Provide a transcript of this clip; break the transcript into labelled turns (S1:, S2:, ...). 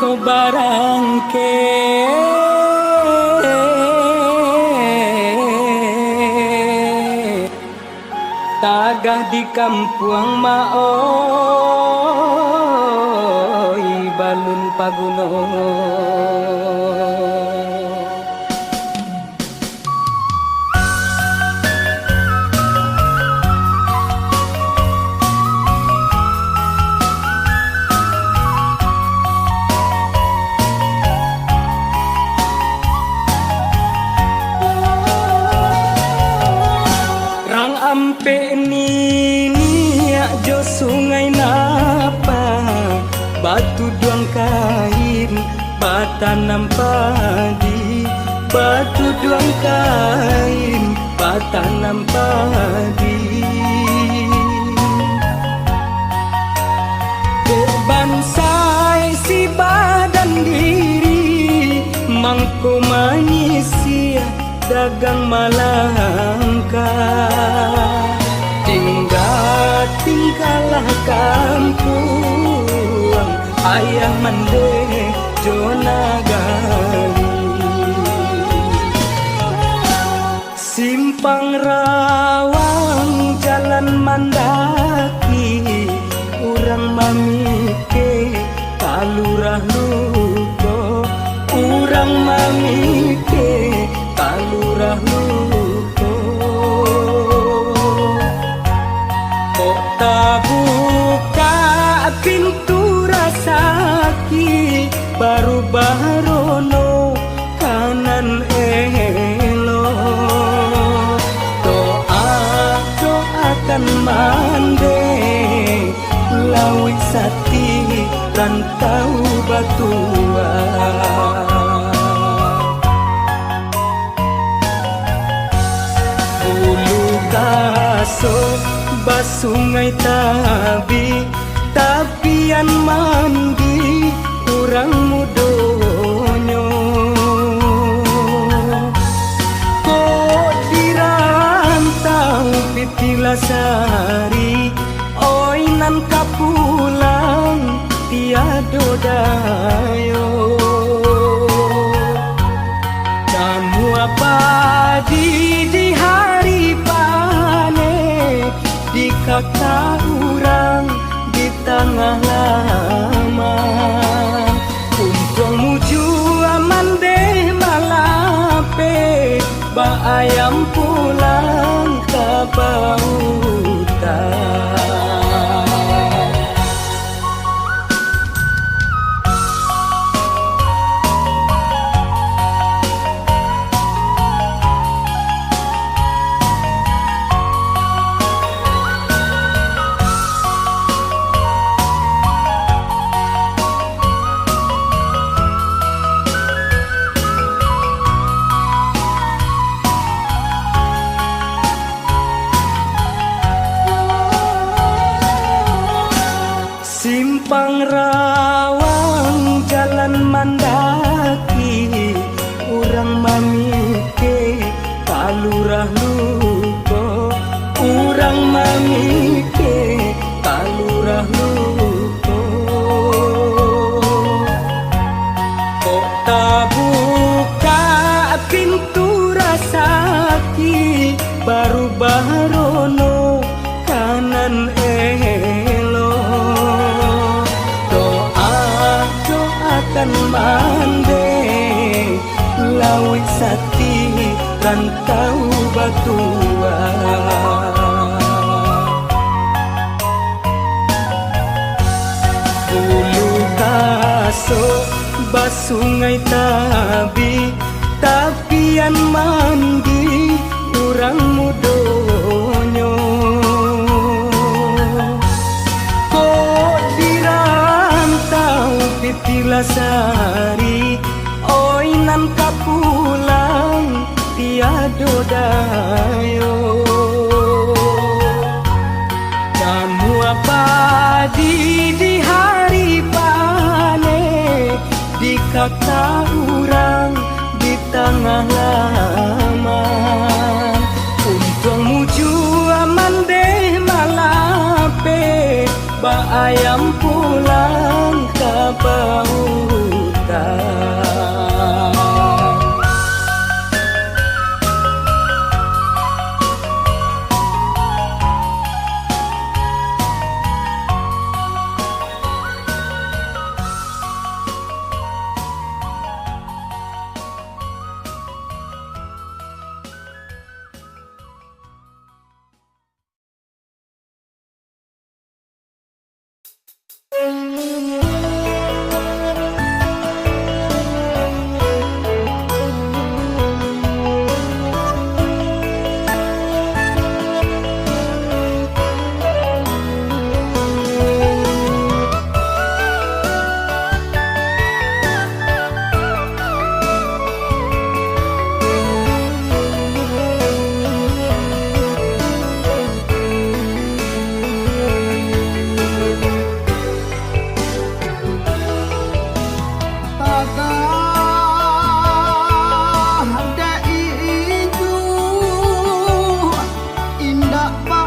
S1: ko barangke tagah di kampung maoy balun pagunong. Ampe ni jo sungai napa batu duang kain batanam padi batu duang kain batanam padi bansai si badan diri mangko manusia dagang malangka tinggallah kampung ayah mande jona gali simpang rawang jalan mandaki urang mamike kalurah luko urang mamike kalurah luko buka pintu rasaki baru barono kanan elo doakan mande lawi sati rantau batua bulu gaso basungai tabi tapian mandi kurang mudonyo kok dirantau pitilasari oi nan kapulang tiado dayo kamu apa di hari panen di kata urang di tengah lama untung muju aman deh malape ba ayam pulang ke bautan. Simpang rawang jalan mandaki urang mamike kalurah luko urang mamike kalurah luko kok buka pintu rasaki baru barono kanan kan mande lawi sati rantau batua bulu gaso basungai tabi tapian mandi urang mudonyo pitilasari oi nan kapulang tiado dayo kamu apa di hari panen di kata urang di tengah lama untung muju aman deh malape ba ayam pulang ke bau
S2: tak